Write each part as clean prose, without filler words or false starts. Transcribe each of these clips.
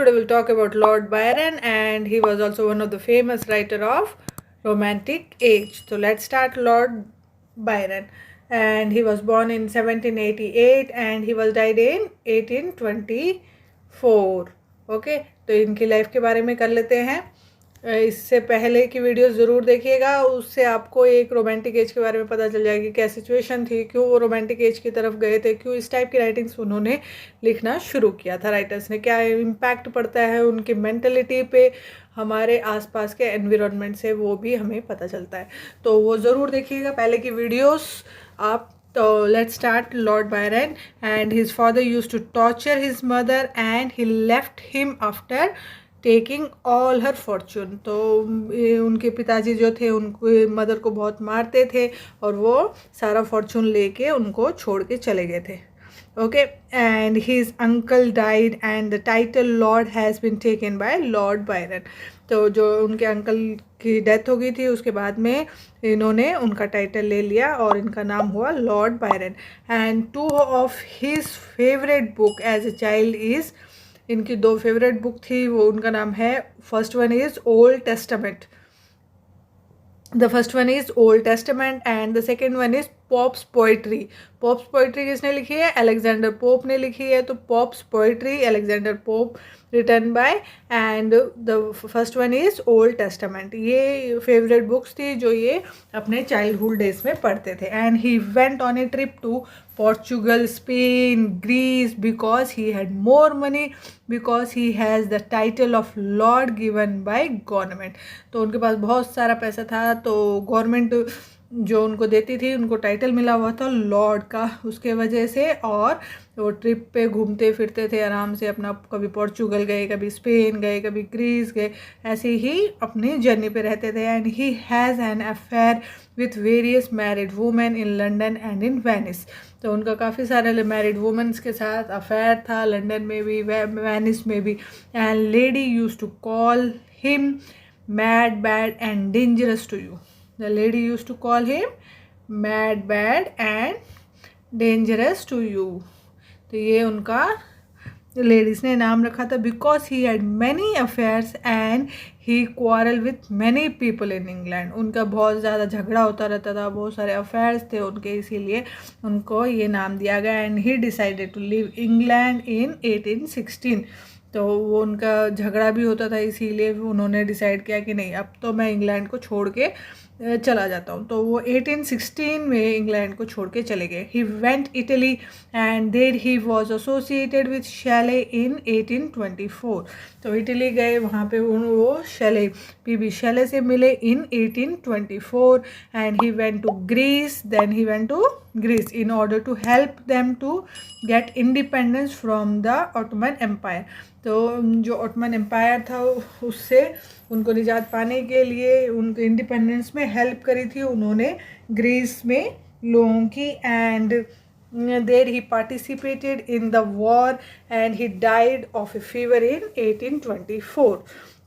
Today we'll talk about Lord Byron, and he was also one of the famous writer of Romantic Age. So let's start Lord Byron. And he was born in 1788 and he was died in 1824. Okay, तो इनकी life के बारे में कर लेते हैं. इससे पहले की वीडियो ज़रूर देखिएगा, उससे आपको एक रोमांटिक एज के बारे में पता चल जाएगी क्या सिचुएशन थी, क्यों वो रोमांटिक एज की तरफ गए थे, क्यों इस टाइप की राइटिंग्स उन्होंने लिखना शुरू किया था राइटर्स ने, क्या इम्पैक्ट पड़ता है उनकी मेंटलिटी पे, हमारे आसपास के एनवायरनमेंट से, वो भी हमें पता चलता है. तो वो ज़रूर देखिएगा पहले की वीडियोस आप. तो let's start. Lord Byron and his father used to torture his mother and he left him after taking all her fortune. तो उनके पिताजी जो थे उनको मदर को बहुत मारते थे और वो सारा फॉर्चून लेके उनको छोड़ के चले गए थे. Okay, and his uncle died and the title Lord has been taken by Lord Byron. तो जो उनके अंकल की डेथ हो गई थी उसके बाद में इन्होंने उनका टाइटल ले लिया और इनका नाम हुआ Lord Byron. And two of his favourite book as a child is, इनकी दो फेवरेट बुक थी, वो उनका नाम है, first one is Old Testament. The first one is Old Testament and the second one is Pope's poetry. Pope's poetry किसने लिखी है? अलेक्जेंडर पोप ने लिखी है. तो Pope's poetry Alexander Pope written by, and the first one is Old Testament. ये favourite books थी जो ये अपने चाइल्डहुड डेज में पढ़ते थे. And he went on a trip to Portugal, Spain, Greece because he had more money, because he has the title of Lord given by government. तो उनके पास बहुत सारा पैसा था, तो गवर्नमेंट जो उनको देती थी, उनको टाइटल मिला हुआ था लॉर्ड का, उसके वजह से. और वो ट्रिप पे घूमते फिरते थे आराम से अपना, कभी पोर्चुगल गए, कभी स्पेन गए, कभी ग्रीस गए, ऐसे ही अपनी जर्नी पे रहते थे. And he has an affair with various married women in London and in Venice. तो उनका काफ़ी सारे मैरिड वुमेन्स के साथ अफेयर था, लंदन में भी, वेनिस में भी. And lady use to call him mad, bad and dangerous to you. The lady use to call him mad, bad and dangerous to you. तो ये उनका लेडीज़ ने नाम रखा था, because he had many affairs and he quarrel with many people in England. उनका बहुत ज़्यादा झगड़ा होता रहता था, बहुत सारे अफेयर्स थे उनके, इसीलिए उनको ये नाम दिया गया. And he decided to leave England in 1816. तो वो उनका झगड़ा भी होता था, इसीलिए उन्होंने डिसाइड किया कि नहीं, अब तो मैं इंग्लैंड को छोड़ के चला जाता हूँ. तो वो 1816 में इंग्लैंड को छोड़ के चले गए. He went Italy and there he was associated with Shelley in 1824. तो इटली गए, वहाँ पे वो शैले, पीबी शैले से मिले in 1824. And he went to Greece, then he went to Greece in order to help them to get independence from the Ottoman Empire. तो जो Ottoman empire था उससे उनको निजात पाने के लिए, उनको इंडिपेंडेंस में हेल्प करी थी उन्होंने ग्रीस में लोगों की. And there he participated in the war and he died of A fever in 1824.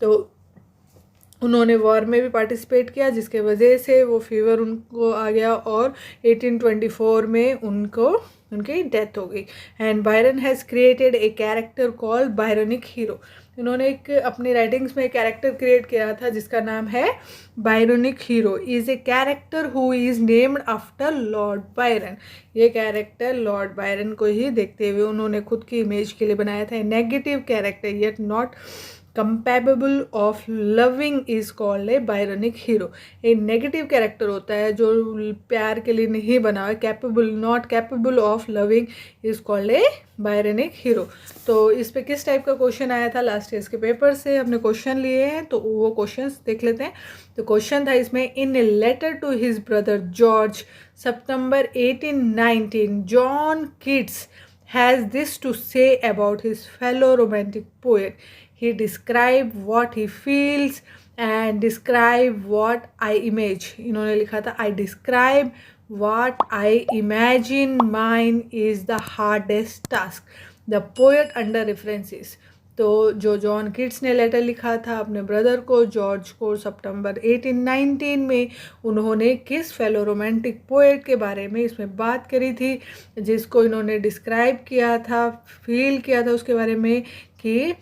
तो उन्होंने वॉर में भी पार्टिसिपेट किया, जिसके वजह से वो फीवर उनको आ गया और 1824 में उनकी डेथ हो गई. And Byron has created a character called Byronic hero. इन्होंने एक अपनी राइटिंग्स में एक कैरेक्टर क्रिएट किया था जिसका नाम है Byronic hero. Is a character who is named after Lord Byron. ये कैरेक्टर लॉर्ड बायरन को ही देखते हुए उन्होंने खुद की इमेज के लिए बनाया था. Negative character yet not capable of loving is called a Byronic hero. एक नेगेटिव कैरेक्टर होता है जो प्यार के लिए नहीं बना है, capable, not capable of loving is called a Byronic hero. तो इस पे किस टाइप का क्वेश्चन आया था लास्ट ईयर के पेपर से, हमने क्वेश्चन लिए हैं, तो वो क्वेश्चंस देख लेते हैं. तो क्वेश्चन था इसमें, in a letter to his brother George सितंबर 1819 John Keats has this to say about his fellow romantic poet. He describe what he feels and describe what I image. इन्होंने लिखा था, I describe what I imagine, mine is the hardest task. The poet under references. तो जो John Keats ने letter लिखा था अपने brother को, जॉर्ज को, सितंबर 1819 में, उन्होंने किस फेलो रोमांटिक पोएट के बारे में इसमें बात करी थी, जिसको इन्होंने डिस्क्राइब किया था, फील किया था उसके बारे में कि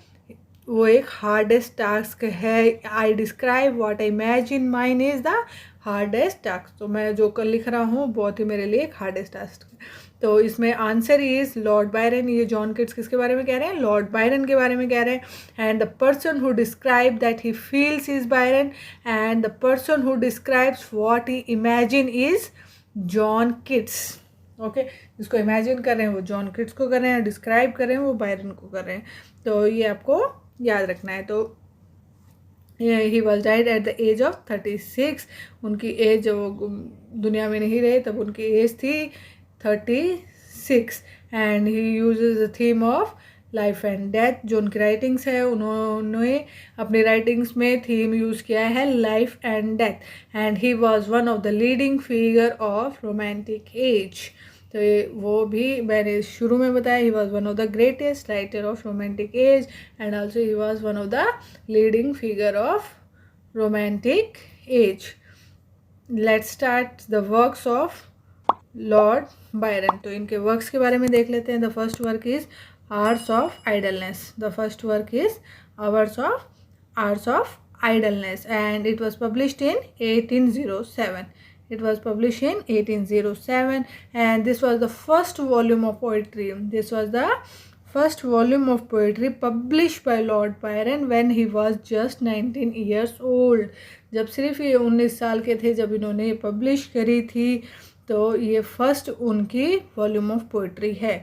वो एक हार्डेस्ट टास्क है। आई describe what I imagine mine is the hardest task. तो मैं जो कल लिख रहा हूँ बहुत ही मेरे लिए एक हार्डेस्ट टास्क है। तो इसमें आंसर इज लॉर्ड बायरन। ये जॉन किट्स किसके बारे में कह रहे हैं? लॉर्ड बायरन के बारे में कह रहे हैं। And the person who describe that he feels is Byron, and the person who describes what he imagine is John Keats. Okay, जिसको इमेजिन कर रहे हैं वो जॉन किट्स को कर रहे हैं, डिस्क्राइब कर रहे हैं वो बायरन को कर रहे हैं। तो ये आपको याद रखना है। तो he was died at the age of 36। उनकी एज, वो दुनिया में नहीं रहे तब उनकी एज थी 36। And he uses the theme of life and death. जो उनकी राइटिंग्स है उन्होंने अपनी राइटिंग्स में थीम यूज़ किया है life and death. And he was one of the leading figure of romantic as. तो वो भी मैंने शुरू में बताया, he was one of the greatest writer of romantic as and also he was one of the leading figure of romantic as. Let's start the works of Lord Byron. तो इनके works के बारे में देख लेते हैं। The first work is ours of idleness. The first work is ours of idleness, and it was published in 1807. It was published in 1807, and this was the first volume of poetry. This was the first volume of poetry published by Lord Byron when he was just 19 years old. जब सिर्फ ये 19 साल के थे जब इन्होंने ये publish करी थी। तो ये फर्स्ट उनकी वॉल्यूम ऑफ पोइट्री है।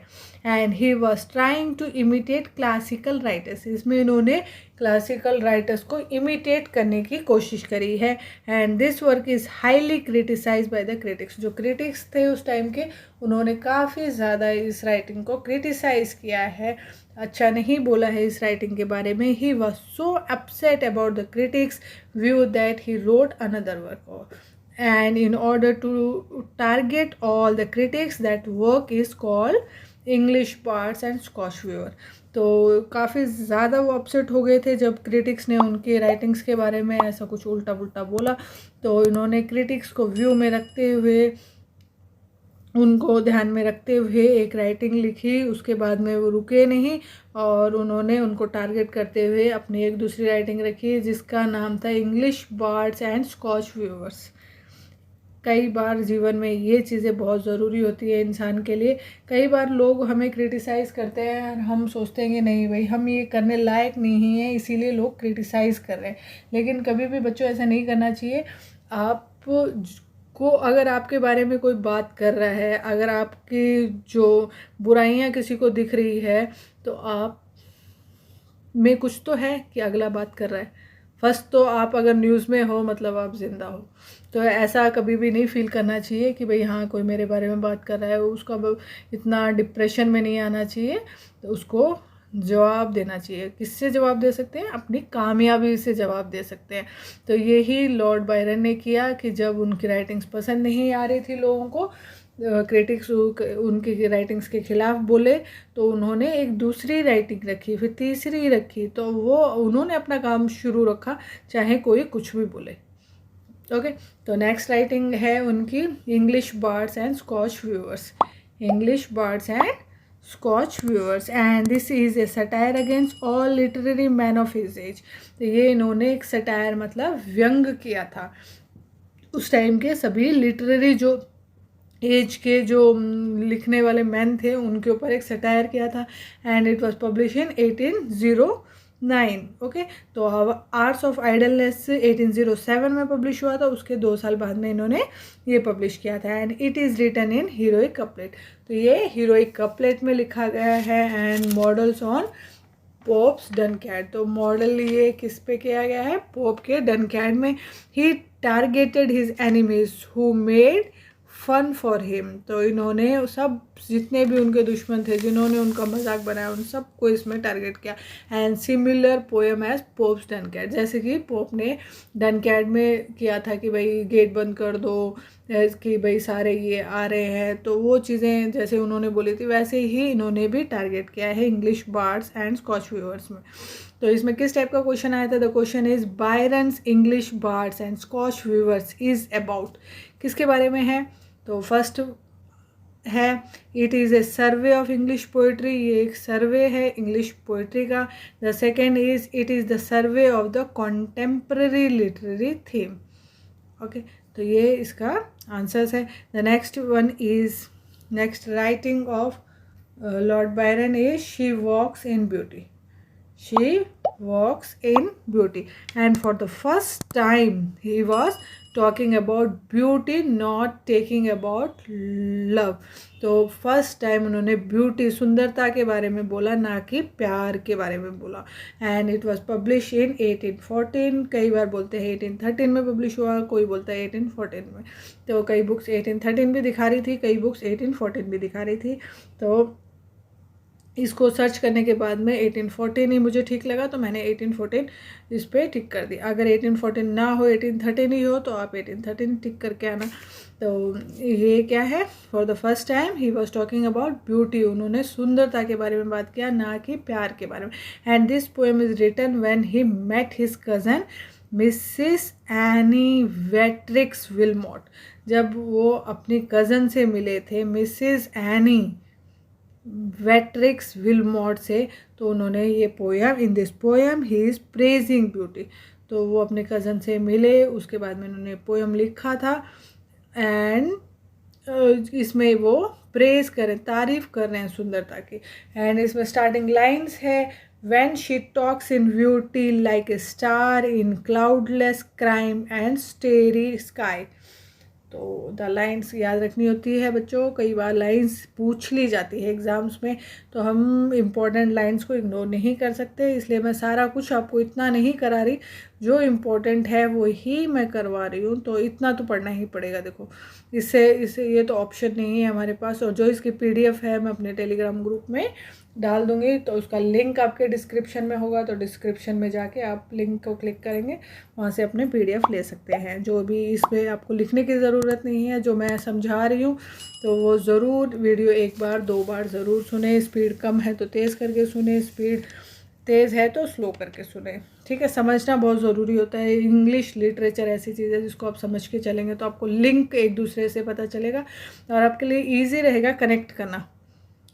And he was trying to imitate classical writers. इसमें इन्होंने क्लासिकल राइटर्स को इमिटेट करने की कोशिश करी है। And this work is highly criticise by the critics. जो क्रिटिक्स थे उस टाइम के, उन्होंने काफ़ी ज़्यादा इस राइटिंग को क्रिटिसाइज किया है, अच्छा नहीं बोला है इस राइटिंग के बारे में। He was so upset about the critics view that he wrote another work. And in order to target all the critics, that work is called English Bards and Scotch Weaver. तो काफ़ी ज़्यादा वो upset हो गए थे जब critics ने उनके राइटिंग्स के बारे में ऐसा कुछ उल्टा पुल्टा बोला। तो इन्होंने क्रिटिक्स को व्यू में रखते हुए, उनको ध्यान में रखते हुए एक राइटिंग लिखी। उसके बाद में वो रुके नहीं और उन्होंने उनको टारगेट करते हुए अपनी एक दूसरी राइटिंग रखी जिसका नाम था English Bards and Scotch viewers. कई बार जीवन में ये चीज़ें बहुत ज़रूरी होती है इंसान के लिए। कई बार लोग हमें क्रिटिसाइज़ करते हैं और हम सोचते हैं कि नहीं भाई हम ये करने लायक नहीं हैं, इसीलिए लोग क्रिटिसाइज़ कर रहे हैं। लेकिन कभी भी बच्चों ऐसा नहीं करना चाहिए। आपको अगर आपके बारे में कोई बात कर रहा है, अगर आपकी जो बुराइयां किसी को दिख रही है, तो आप में कुछ तो है कि अगला बात कर रहा है। फर्स्ट तो आप अगर न्यूज़ में हो मतलब आप ज़िंदा हो। तो ऐसा कभी भी नहीं फील करना चाहिए कि भाई हाँ कोई मेरे बारे में बात कर रहा है। उसका इतना डिप्रेशन में नहीं आना चाहिए। तो उसको जवाब देना चाहिए। किससे जवाब दे सकते हैं? अपनी कामयाबी से जवाब दे सकते हैं। तो यही लॉर्ड बायरन ने किया कि जब उनकी राइटिंग्स पसंद नहीं आ रही थी लोगों को, क्रिटिक्स उनकी राइटिंग्स के खिलाफ बोले, तो उन्होंने एक दूसरी राइटिंग रखी, फिर तीसरी रखी। तो वो उन्होंने अपना काम शुरू रखा चाहे कोई कुछ भी बोले। ओके, तो नेक्स्ट राइटिंग है उनकी English Bards and Scotch viewers. English Bards and Scotch viewers, and this is a satire against all literary man of his age. तो ये इन्होंने एक सटायर मतलब व्यंग किया था उस टाइम के सभी लिटरेरी जो एज के जो लिखने वाले मैन थे उनके ऊपर एक सटायर किया था। And it was publish in 1809। Okay, तो आर्ट्स ऑफ आइडलनेस 1807 में पब्लिश हुआ था। उसके 2 साल बाद में इन्होंने ये पब्लिश किया था। And it is written in heroic couplet. तो ये हीरोइक कपलेट में लिखा गया है। And models on Pope's Dunciad. तो मॉडल ये किस पे किया गया है? पोप के डनकैट में। He targeted his enemies who made fun for him. तो इन्होंने सब जितने भी उनके दुश्मन थे जिन्होंने उनका मजाक बनाया उन सबको इसमें टारगेट किया। And similar poem as Pope's Dunciad, जैसे कि पोप ने डनकैट में किया था कि भाई गेट बंद कर दो, कि भाई सारे ये आ रहे हैं। तो वो चीज़ें जैसे उन्होंने बोली थी वैसे ही इन्होंने भी टारगेट किया है English Bards and Scotch viewers में। तो इसमें किस टाइप का क्वेश्चन आया था? The question is Byron's English Bards and Scotch viewers is about, किसके बारे में है? तो फर्स्ट है। It is a survey of English poetry, ये एक सर्वे है इंग्लिश पोइट्री का। The second is it is the survey of the contemporary literary theme. Okay, तो ये इसका आंसर्स है। The next one is next writing of Lord Byron is She walks in Beauty. She walks in beauty, and for the first time he was talking about beauty, not taking about love. तो first time उन्होंने beauty, सुंदरता के बारे में बोला, ना कि प्यार के बारे में बोला। And it was publish in 1814, कई बार बोलते हैं 1813 में पब्लिश हुआ, कोई बोलता है 1814 में। तो कई बुक्स 1813 भी दिखा रही थी, कई बुक्स 1814 भी दिखा रही थी। तो इसको सर्च करने के बाद में 1814 ही मुझे ठीक लगा, तो मैंने 1814 इस पर टिक कर दिया। अगर 1814 ना हो, 1813 ही हो, तो आप 1813 टिक करके आना। तो ये क्या है, for the first time he was talking about beauty, उन्होंने सुंदरता के बारे में बात किया, ना कि प्यार के बारे में। And this poem is written when he met his cousin Mrs Anne Beatrix Wilmot. जब वो अपनी कज़न से मिले थे, मिसिस एनी वेट्रिक्स विलमोट से, तो उन्होंने ये poem, in this poem he is praising beauty. तो वो अपने कज़न से मिले, उसके बाद में उन्होंने पोएम लिखा था, एंड इसमें वो प्रेज करें, तारीफ कर रहे हैं सुंदरता की। एंड इसमें स्टार्टिंग लाइंस है, when she talks in beauty like a star in cloudless crime and स्टेरी sky. तो द लाइन्स याद रखनी होती है बच्चों, कई बार लाइन्स पूछ ली जाती है एग्ज़ाम्स में, तो हम इम्पोर्टेंट लाइन्स को इग्नोर नहीं कर सकते, इसलिए मैं सारा कुछ आपको इतना नहीं करा रही, जो इम्पोर्टेंट है वो ही मैं करवा रही हूँ। तो इतना तो पढ़ना ही पड़ेगा। देखो, इससे ये तो ऑप्शन नहीं है हमारे पास। और जो इसकी PDF है मैं अपने टेलीग्राम ग्रुप में डाल दूँगी, तो उसका लिंक आपके डिस्क्रिप्शन में होगा, तो डिस्क्रिप्शन में जाके आप लिंक को क्लिक करेंगे, वहाँ से अपने PDF ले सकते हैं। जो भी इसमें आपको लिखने की ज़रूरत नहीं है, जो मैं समझा रही हूँ, तो वो ज़रूर वीडियो एक बार 2 बार ज़रूर सुने। स्पीड कम है तो तेज़ करके सुने, स्पीड तेज़ है तो स्लो करके सुने, ठीक है। समझना बहुत ज़रूरी होता है। इंग्लिश लिटरेचर ऐसी चीज़ है जिसको आप समझ के चलेंगे तो आपको लिंक एक दूसरे से पता चलेगा, और आपके लिए ईजी रहेगा कनेक्ट करना,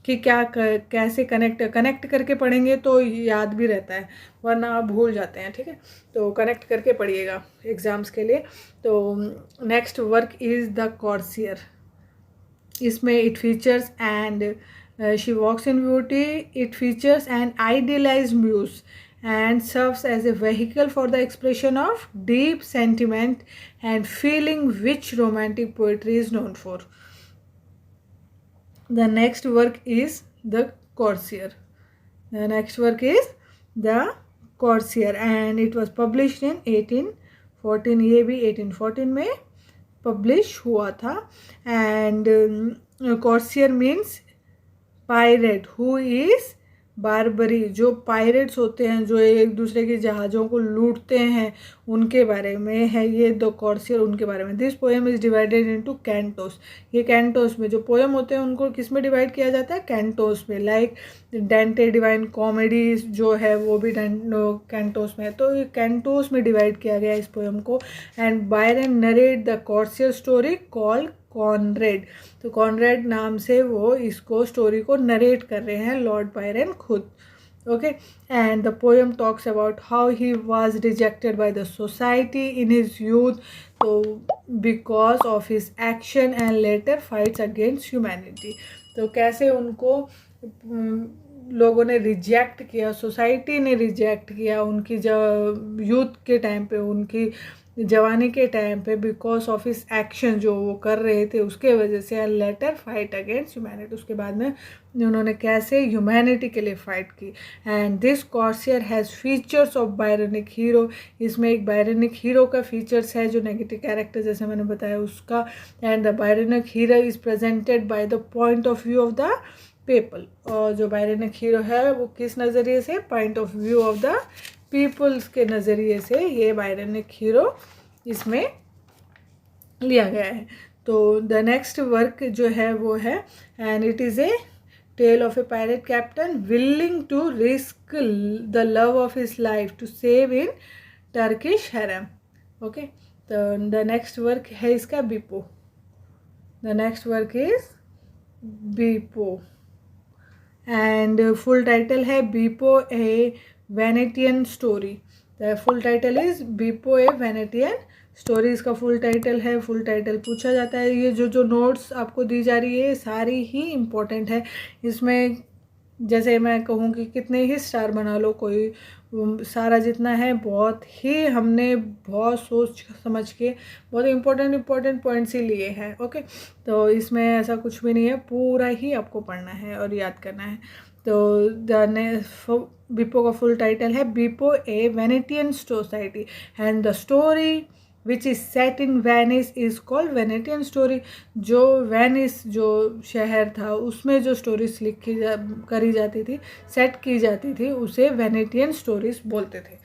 कि कैसे कनेक्ट करके पढ़ेंगे तो याद भी रहता है, वरना आप भूल जाते हैं, ठीक है। तो कनेक्ट करके पढ़िएगा एग्ज़ाम्स के लिए। तो next work is the Corsair. इसमें it features and she walks in beauty, it features an idealised muse and serves as a vehicle for the expression of deep sentiment and feeling which romantic poetry is known for. The next work is the Corsair. The next work is the Corsair and it was published in 1814. ये भी 1814 में publish हुआ था। And Corsair means pirate who is Barbari, जो pirates होते हैं, जो एक दूसरे के जहाज़ों को लूटते हैं, उनके बारे में है ये द कॉर्सियर, उनके बारे में। This poem is divided into Cantos. ये कैंटोस में जो पोएम होते हैं उनको किस में डिवाइड किया जाता है, कैंटोस में। लाइक डेंटे डिवाइन कॉमेडी जो है वो भी कैंटोस में है, तो ये कैंटोस में डिवाइड किया गया इस पोएम को। And Byron narrate the Corsair story called Conrad. तो कॉनरेड नाम से वो इसको स्टोरी को नरेट कर रहे हैं लॉर्ड बायरन खुद। Okay, and the poem talks about how he was rejected by the society in his youth, तो because of his action and later fights against humanity. तो कैसे उनको लोगों ने रिजेक्ट किया, सोसाइटी ने रिजेक्ट किया उनकी यूथ के टाइम पे, उनकी जवानी के टाइम पे, बिकॉज ऑफ हिज एक्शन जो वो कर रहे थे उसके वजह से। लेटर फाइट अगेंस्ट ह्यूमैनिटी, उसके बाद में उन्होंने कैसे ह्यूमैनिटी के लिए फ़ाइट की। And this Corsair has features of Byronic hero. इसमें एक बायरनिक हीरो का फीचर्स है, जो नेगेटिव कैरेक्टर जैसे मैंने बताया उसका। And the Byronic hero is presented by the point of view of the people. और जो बायरनिक हीरो है वो किस नज़रिए से, point of view of the peoples के नज़रिए से ये बायरनिक हीरो इसमें लिया गया है। तो द नेक्स्ट वर्क जो है वो है, and it is a tale of a pirate captain willing to risk the love of his life to save in Turkish harem. Okay, तो द नेक्स्ट वर्क है इसका Beppo. The next work is Beppo, and full title है Beppo a Venetian story. The full title is Beppo a Venetian story, इसका full title है। Full title पूछा जाता है। ये जो नोट्स आपको दी जा रही है सारी ही इम्पोर्टेंट है। इसमें जैसे मैं कहूँ कि कितने ही स्टार बना लो, कोई सारा जितना है बहुत ही हमने बहुत सोच समझ के बहुत इम्पोर्टेंट पॉइंट्स ही लिए हैं। ओके, तो इसमें ऐसा कुछ भी नहीं है, पूरा ही आपको पढ़ना है और याद करना है। तो बीपो का फुल टाइटल है Beppo a Venetian society and the story which is set in Venice is called Venetian story. जो वेनिस जो शहर था उसमें जो स्टोरीज करी जाती थी, सेट की जाती थी, उसे वेनेटियन स्टोरीज बोलते थे।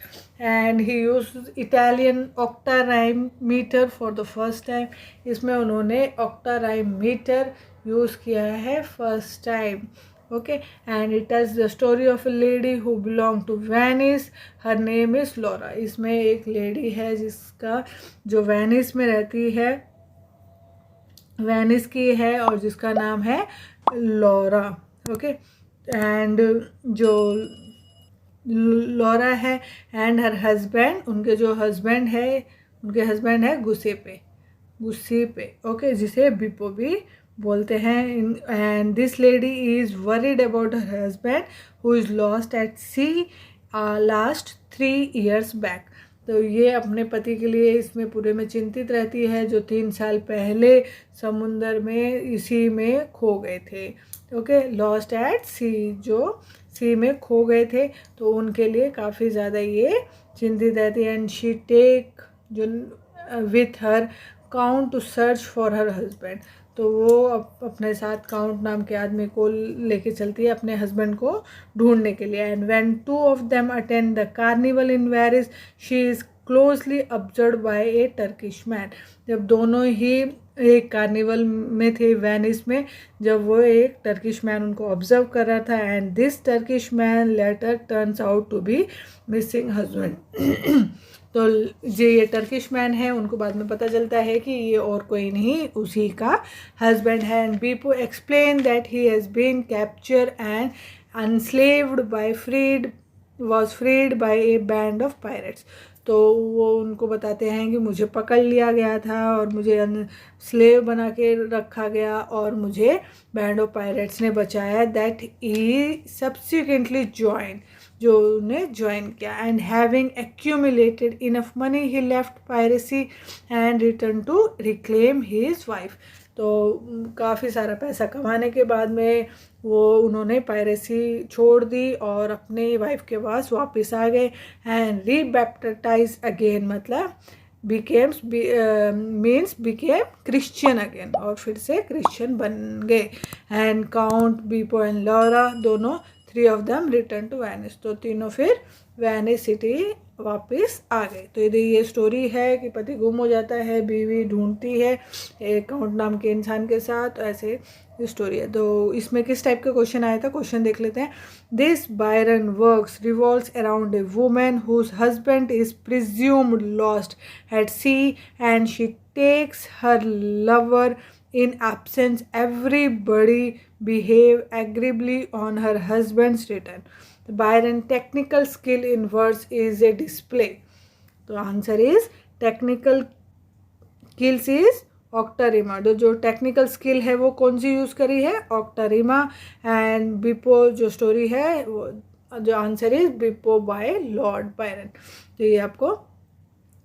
And he use Italian octa rhyme metre for the first time. इसमें उन्होंने ऑक्टा राइम मीटर यूज़ किया है first time. Okay, and it is the story of a lady who belong to Venice, her name is Laura. इसमें एक lady है जिसका जो Venice में रहती है, वेनिस की है, और जिसका नाम है लॉरा। ओके, एंड जो लॉरा है एंड हर हस्बैंड, उनके जो हस्बैंड है, उनके हस्बैंड है गुस्से पे। ओके, जिसे बीपो भी बोलते हैं। And this lady is worried about her husband who is lost at sea last 3 years back. तो ये अपने पति के लिए इसमें पूरे में चिंतित रहती है, जो 3 साल पहले समुंदर में इसी में खो गए थे। ओके, लॉस्ट एट सी, जो सी में खो गए थे, तो उनके लिए काफ़ी ज़्यादा ये चिंतित रहती है। एंड शी टेक जो with her count to search for her husband. तो वो अपने साथ काउंट नाम के आदमी को लेके चलती है अपने हस्बैंड को ढूंढने के लिए। And when 2 of them attend the carnival in Paris, she is closely observed by a Turkish man। जब दोनों ही एक कार्निवल में थे वेनिस में, जब वो एक टर्किश मैन उनको ऑब्जर्व कर रहा था, and this Turkish man later turns out to be missing husband. तो ये टर्किश मैन है, उनको बाद में पता चलता है कि ये और कोई नहीं उसी का हस्बैंड है। And Beppo explain that he has been capture and enslaved by was freed by a band of pirates। तो वो उनको बताते हैं कि मुझे पकड़ लिया गया था और मुझे स्लेव बना के रखा गया और मुझे बैंड ऑफ पायरेट्स ने बचाया। दैट ही सब्सिक्वेंटली ज्वाइन, जो उन्हें ज्वाइन किया। And having accumulated enough money he left piracy and return to reclaim his wife. तो काफ़ी सारा पैसा कमाने के बाद में वो उन्होंने पायरेसी छोड़ दी और अपने वाइफ के पास वापस आ गए। एंड रीबैप्टाइज अगेन, मतलब मीन्स बिकेम क्रिश्चियन अगेन, और फिर से क्रिश्चियन बन गए। And count Beppo and Laura दोनों 3 of them return to Venice. तो तीनों फिर वेनिस सिटी वापस आ गए। तो ये स्टोरी है कि पति गुम हो जाता है, बीवी ढूंढती है एक काउंट नाम के इंसान के साथ, ऐसे स्टोरी है। तो इसमें किस टाइप का क्वेश्चन आया था, क्वेश्चन देख लेते हैं। This Byron works revolves around a woman whose husband is presumed lost at sea and she takes her lover in absence. Everybody behave agreeably on her husband's return. The Byron technical skill in words is a display. तो answer is technical skills is ottava rima. जो technical skill है वो कौन सी use करी है, ऑक्टारिमा। And बिपो जो story है वो जो answer is Beppo by Lord Byron. तो ये आपको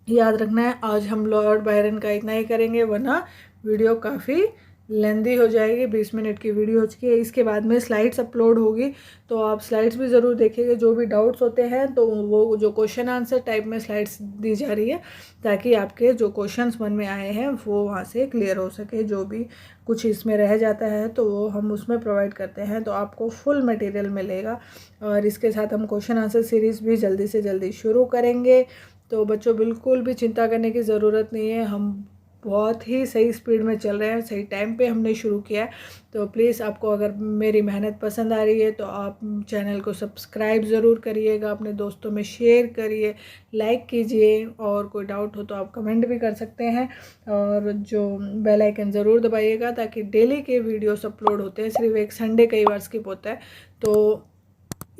याद रखना है। आज हम लॉर्ड बायरन का इतना ही करेंगे, वरना वीडियो काफ़ी लेंदी हो जाएगी, 20 मिनट की वीडियो हो चुकी है। इसके बाद में स्लाइड्स अपलोड होगी, तो आप स्लाइड्स भी ज़रूर देखिएगा। जो भी डाउट्स होते हैं तो वो जो क्वेश्चन आंसर टाइप में स्लाइड्स दी जा रही है, ताकि आपके जो क्वेश्चंस मन में आए हैं वो वहाँ से क्लियर हो सके। जो भी कुछ इसमें रह जाता है तो वो हम उसमें प्रोवाइड करते हैं, तो आपको फुल मटेरियल मिलेगा। और इसके साथ हम क्वेश्चन आंसर सीरीज़ भी जल्दी से जल्दी शुरू करेंगे। तो बच्चों बिल्कुल भी चिंता करने की ज़रूरत नहीं है। हम बहुत ही सही स्पीड में चल रहे हैं, सही टाइम पे हमने शुरू किया है। तो प्लीज़ आपको अगर मेरी मेहनत पसंद आ रही है तो आप चैनल को सब्सक्राइब ज़रूर करिएगा, अपने दोस्तों में शेयर करिए, लाइक कीजिए, और कोई डाउट हो तो आप कमेंट भी कर सकते हैं। और जो बेल आइकन ज़रूर दबाइएगा ताकि डेली के वीडियोस अपलोड होते हैं, सिर्फ एक संडे कई बार स्किप होता है, तो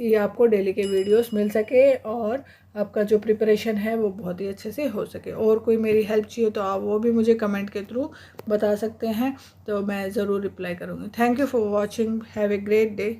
ये आपको डेली के वीडियोस मिल सके और आपका जो प्रिपरेशन है वो बहुत ही अच्छे से हो सके। और कोई मेरी हेल्प चाहिए तो आप वो भी मुझे कमेंट के थ्रू बता सकते हैं, तो मैं ज़रूर रिप्लाई करूँगी। Thank you for watching, have a great day.